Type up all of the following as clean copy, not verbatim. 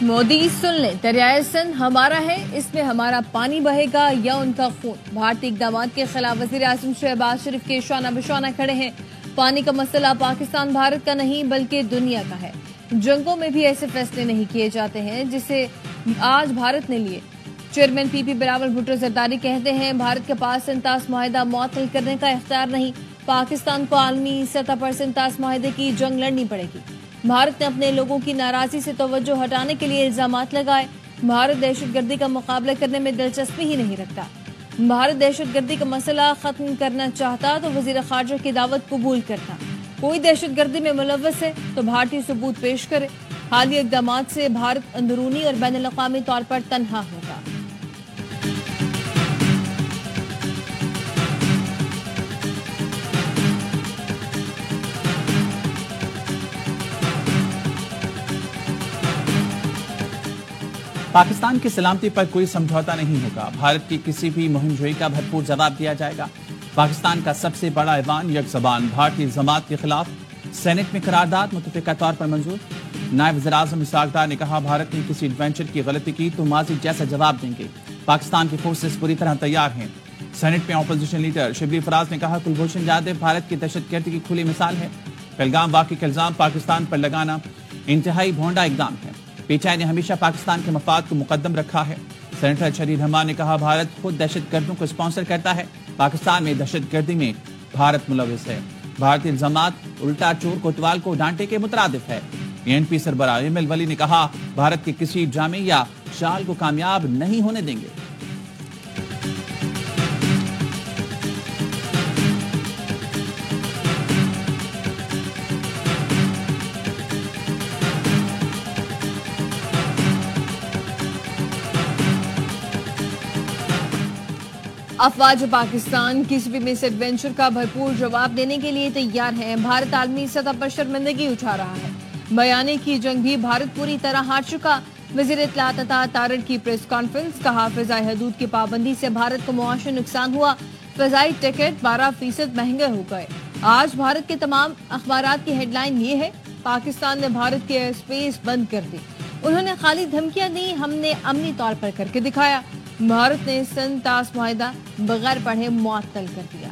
मोदी सुन ले, दरियाए सिंध हमारा है, इसमें हमारा पानी बहेगा या उनका खून। भारतीय इक़दाम के खिलाफ वज़ीर आज़म शहबाज शरीफ के शाना बिशाना खड़े हैं। पानी का मसला पाकिस्तान भारत का नहीं बल्कि दुनिया का है। जंगों में भी ऐसे फैसले नहीं किए जाते हैं जिसे आज भारत ने लिए। चेयरमैन पीपी बिलावल भुट्टो जरदारी कहते हैं, भारत के पास सिंतास मुआहिदा मुअत्तल करने का इख्तियार नहीं। पाकिस्तान को आलमी सतह पर सिंतास मुआहिदे की जंग लड़नी पड़ेगी। भारत ने अपने लोगों की नाराजगी से तवज्जो हटाने के लिए इल्जामात लगाए। भारत दहशतगर्दी का मुकाबला करने में दिलचस्पी ही नहीं रखता। भारत दहशतगर्दी का मसला खत्म करना चाहता तो वजीर खारजा की दावत कबूल करता। कोई दहशतगर्दी में मुलव्वस है तो भारतीय सबूत पेश करे। हालिया इक़दाम से भारत अंदरूनी और बैनुल अक़वामी तौर पर तन्हा होगा। पाकिस्तान की सलामती पर कोई समझौता नहीं होगा। भारत की किसी भी मुहिमजोई का भरपूर जवाब दिया जाएगा। पाकिस्तान का सबसे बड़ा ऐवान यक ज़बान भारतीय जमात के खिलाफ सेनेट में करारदाद मुतफ़िका तौर पर मंजूर। नायब वज़ीर-ए-आज़म इसहाक़ डार ने कहा, भारत ने किसी एडवेंचर की गलती की तो माजी जैसा जवाब देंगे। पाकिस्तान की फोर्सेस पूरी तरह तैयार हैं। सेनेट में अपोजिशन लीडर शिबली फराज ने कहा, कुलभूषण जाधव भारत की दहशतगर्दी की खुली मिसाल है। पहलगाम वाक़े का इल्जाम पाकिस्तान पर लगाना इंतहाई भोंडा इक़दाम है। पीटीआई ने हमेशा पाकिस्तान के मफाद को मुकद्दम रखा है। सेनेटर शरीर रहमान ने कहा, भारत खुद दहशतगर्दों को स्पॉन्सर करता है। पाकिस्तान में दहशतगर्दी में भारत मुलविस है। भारतीय इल्जामात उल्टा चोर कोतवाल को डांटे के मुतरादिफ है। एएनपी सरबराह एमएल वली ने कहा, भारत के किसी ड्रामे या चाल को कामयाब नहीं होने देंगे। अफवाज पाकिस्तान किसी भी मिस एडवेंचर का भरपूर जवाब देने के लिए तैयार है। भारत आलमी सतह पर शर्मिंदगी उठा रहा है। बयाने की जंग भी भारत पूरी तरह हार चुका। वज़ीर इत्तलात अता तारड़ की प्रेस कॉन्फ्रेंस, कहा, फ़िज़ाई हदूद की पाबंदी से भारत को मुआशी नुकसान हुआ। फ़िज़ाई टिकट 12% महंगे हो गए। आज भारत के तमाम अखबारात की हेडलाइन ये है, पाकिस्तान ने भारत के एयर स्पेस बंद कर दी। उन्होंने खाली धमकियां दी, हमने अमनी तौर पर करके दिखाया। भारत ने सिंतास मुआहिदा बगैर पढ़े मुअत्तल कर दिया।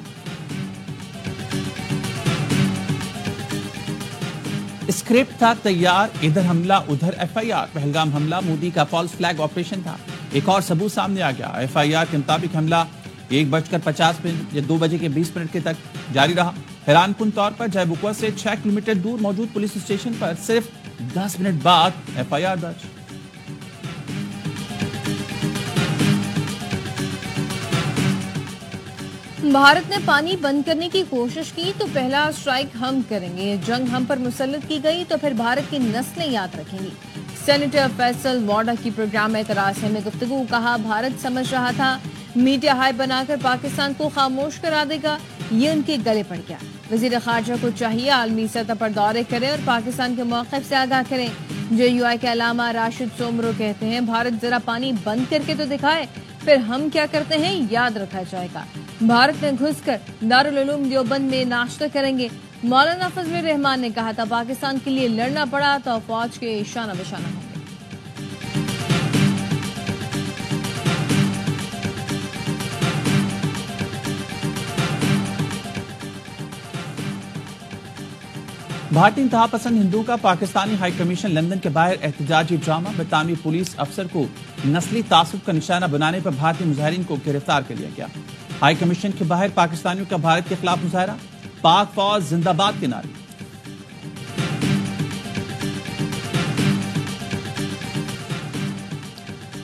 स्क्रिप्ट था तैयार, इधर हमला उधर एफआईआर। पहलगाम हमला मोदी का फॉल्स फ्लैग ऑपरेशन था। एक और सबूत सामने आ गया। एफआईआर के मुताबिक हमला 1:50 या 2 बजे के 20 मिनट के तक जारी रहा। हैरानकुन तौर पर जयबुकुआ से 6 किलोमीटर दूर मौजूद पुलिस स्टेशन पर सिर्फ 10 मिनट बाद एफआईआर दर्ज। भारत ने पानी बंद करने की कोशिश की तो पहला स्ट्राइक हम करेंगे। जंग हम पर मुसल्लत की गई तो फिर भारत की नस्लें याद रखेंगी। सेनेटर फैसल वाडा की प्रोग्राम एतराज़ में गुफ्तगू, कहा, भारत समझ रहा था मीडिया हाई बनाकर पाकिस्तान को खामोश करा देगा, ये उनके गले पड़ गया। वज़ीर खारजा को चाहिए आलमी सतह पर दौरे करें और पाकिस्तान के मौक़िफ़ से आगाह करें। जेयूआई के अलामा राशिद सोमरो कहते हैं, भारत जरा पानी बंद करके तो दिखाए, फिर हम क्या करते हैं याद रखा जाएगा। भारत में घुसकर दारुल उलूम देवबंद में नाश्ता करेंगे। मौलाना फजल रहमान ने कहा था, पाकिस्तान के लिए लड़ना पड़ा तो फौज के शाना बशाना होंगे। भारतीय इंतहा पसंद हिंदुओं का पाकिस्तानी हाई कमीशन लंदन के बाहर एहतजाजी ड्रामा। बरतानवी पुलिस अफसर को नस्ली तासुब का निशाना बनाने पर भारतीय मुजाहिरीन को गिरफ्तार कर लिया गया। हाई कमीशन के बाहर पाकिस्तानियों का भारत के खिलाफ मुजाहरा, पाक फौज जिंदाबाद के नारे।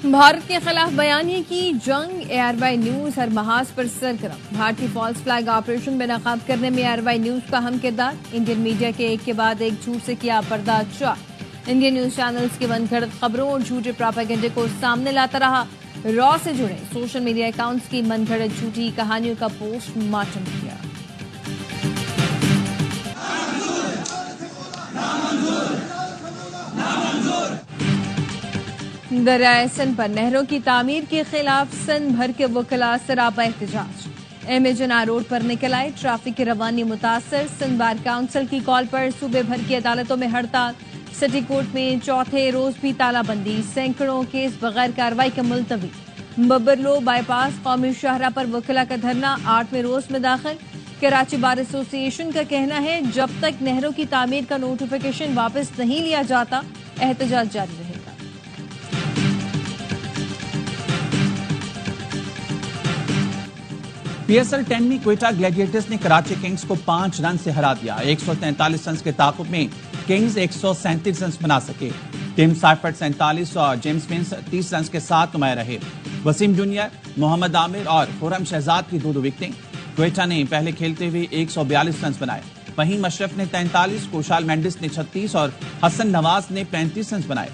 भारत के खिलाफ बयानिए की जंग, एआरवाई न्यूज हर महाज पर सरगर्म। भारतीय फॉल्स फ्लैग ऑपरेशन में नाकाम करने में एआरवाई न्यूज का अहम किरदार। इंडियन मीडिया के एक के बाद एक झूठ से किया पर्दाफाश। इंडियन न्यूज चैनल्स की मनगढ़ंत खबरों और झूठे प्रोपेगेंडे को सामने लाता रहा। रॉ से जुड़े सोशल मीडिया अकाउंट्स की मनगढ़ंत झूठी कहानियों का पोस्टमार्टम किया। दरियाए सिंध पर नहरों की तामीर के खिलाफ सिंध भर के वकला सरापा एहतजाज। एमएजना रोड पर निकल आए, ट्रैफिक की रवानी मुतासर। सिंध बार काउंसिल की कॉल पर सूबे भर की अदालतों में हड़ताल। सिटी कोर्ट में चौथे रोज भी तालाबंदी, सैकड़ों केस बगैर कार्रवाई का मुलतवी। बबरलो बाईपास कौमी शाहरा पर वकीला का धरना 8वें रोज में दाखिल। कराची बार एसोसिएशन का कहना है जब तक नहरों की तामीर का नोटिफिकेशन वापस नहीं लिया जाता एहतजाज जारी रहेगा। PSL 10 में क्वेटा ग्लैडिएटर्स ने कराची किंग्स को 5 रन से हरा दिया। 143 रन के ताकुब में किंग्स 137 रन बना सके। टिम साइफर्ट 47 और जेम्स मिन्स 30 रन के साथ नुमाया रहे। वसीम जूनियर, मोहम्मद आमिर और खुरम शहजाद की 2 विकेटें। क्वेटा ने पहले खेलते हुए 142 रन बनाए। वहीं मशरफ ने 43, कुशाल मेंडिस ने 36 और हसन नवाज ने 35 रन बनाए।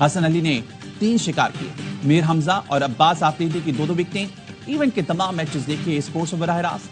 हसन अली ने 3 शिकार किए। मीर हमजा और अब्बास आफरीदी की 2 विकेटें। इवेंट के तमाम मैचेस देखिए स्पोर्ट्स में बराह रास्त।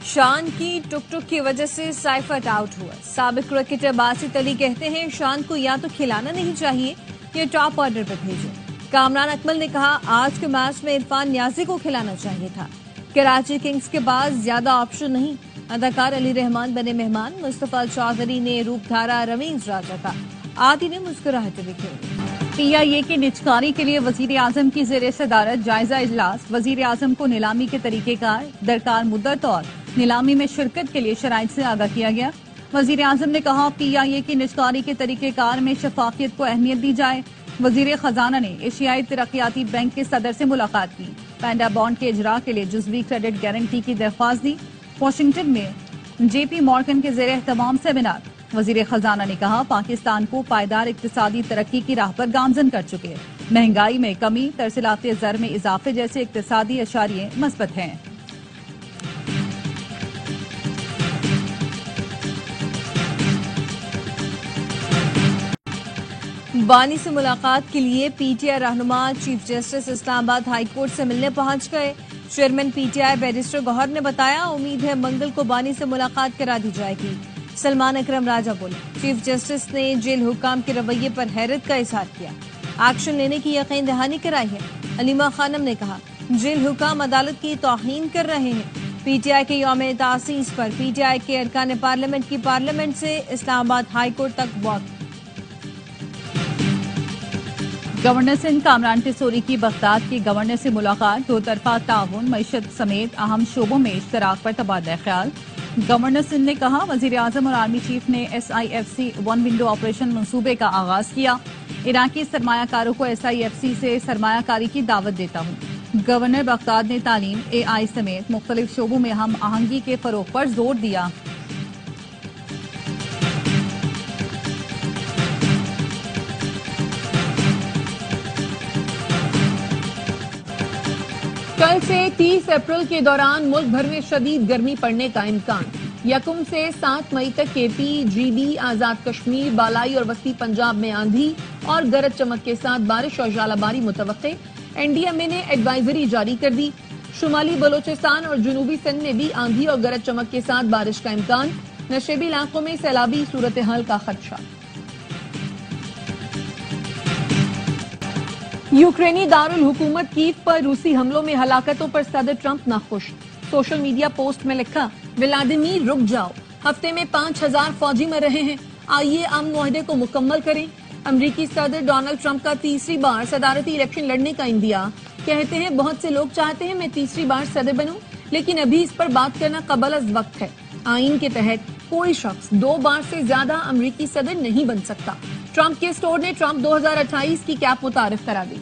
शान की टुक-टुक की वजह से साइफर्ट आउट हुआ। साबिक क्रिकेटर बासित अली कहते हैं शान को या तो खिलाना नहीं चाहिए या टॉप ऑर्डर पर भेजें। कामरान अकमल ने कहा आज के मैच में इरफान न्याजी को खिलाना चाहिए था। कराची किंग्स के पास ज्यादा ऑप्शन नहीं। अदाकार अली रहमान बने मेहमान। मुस्तफा चौधरी ने रूपधारा रवीज राजा का। आदि ने मुस्कुराहट दिखाई। PIA की निजकारी के लिए वजीर आजम की जेर सदारत जायजा इजलास। वजीर आजम को नीलामी के तरीकेकार, दरकार मुद्दत और नीलामी में शिरकत के लिए शराइत से आगाह किया गया। वजीर आजम ने कहा PIA की निजकारी के तरीकेकार में शफाफियत को अहमियत दी जाए। वजीर खजाना ने एशियाई तरक्याती बैंक के सदर से मुलाकात की। पैंडा बॉन्ड के इजरा के लिए जुज़वी क्रेडिट गारंटी की दरख्वास्त दी। वाशिंगटन में JP मॉर्गन के जेर एहतमाम सेमिनार। वजीर खजाना ने कहा पाकिस्तान को पायदार इक्तिसादी तरक्की की राह पर गामजन कर चुके हैं। महंगाई में कमी, तरसीलात ज़र में इजाफे जैसे इक्तिसादी अशारिये मस्बत हैं। बानी से मुलाकात के लिए PTI रहनुमा chief justice Islamabad high court से मिलने पहुंच गए। चेयरमैन PTI बैरिस्टर गौहर ने बताया उम्मीद है मंगल को बानी से मुलाकात करा दी जाएगी। सलमान अकरम राजा बोले चीफ जस्टिस ने जेल हुकाम के रवैये पर हैरत का इजहार किया। एक्शन लेने की यकीन दहानी कराई है। अलीमा खानम ने कहा जेल हुकाम अदालत की तौहीन कर रहे हैं। PTI के यौम तासीस पर PTI के अरकान पार्लियामेंट की पार्लियामेंट से इस्लामाबाद हाई कोर्ट तक वॉक। गवर्नर सिंध कामरान टिसोरी की बगदाद के गवर्नर से मुलाकात। 2 तरफा ताउन, मईशत समेत अहम शोबों में इश्तराक पर तबादला ख्याल। गवर्नर सिंध ने कहा वजीर आजम और आर्मी चीफ ने SIFC 1 विंडो ऑपरेशन मंसूबे का आगाज किया। इराकी सरमायाकारों को SIFC से सरमायाकारी की दावत देता हूँ। गवर्नर बगदाद ने तालीम, AI समेत मुख्तलिफ शोबों में हम आहंगी के फरोग पर जोर दिया। कल से 30 अप्रैल के दौरान मुल्क भर में शदीद गर्मी पड़ने का इम्कान। यकम से 7 मई तक KP, GB, आजाद कश्मीर, बालाई और वस्ती पंजाब में आंधी और गरज चमक के साथ बारिश और जालाबारी मुतवक्के। NDMA ने एडवाइजरी जारी कर दी। शुमाली बलोचिस्तान और जुनूबी सिंध में भी आंधी और गरज चमक के साथ बारिश का इम्कान। नशेबी इलाकों में सैलाबी सूरत हाल का खदशा। यूक्रेनी दारुल हुकूमत कीव पर रूसी हमलों में हलाकतों पर सदर ट्रंप नाखुश। सोशल मीडिया पोस्ट में लिखा व्लादिमीर रुक जाओ, हफ्ते में 5000 फौजी मर रहे हैं, आइए अमन मुआहदे को मुकम्मल करें। अमरीकी सदर डोनाल्ड ट्रंप का तीसरी बार सदारती इलेक्शन लड़ने का इंदिया। कहते हैं बहुत से लोग चाहते हैं मैं तीसरी बार सदर बनूं, लेकिन अभी इस पर बात करना कबल अज वक्त है। आईन के तहत कोई शख्स 2 बार से ज्यादा अमरीकी सदर नहीं बन सकता। ट्रंप के स्टोर ने ट्रंप 2028 की कैप मुतारिफ करा दी।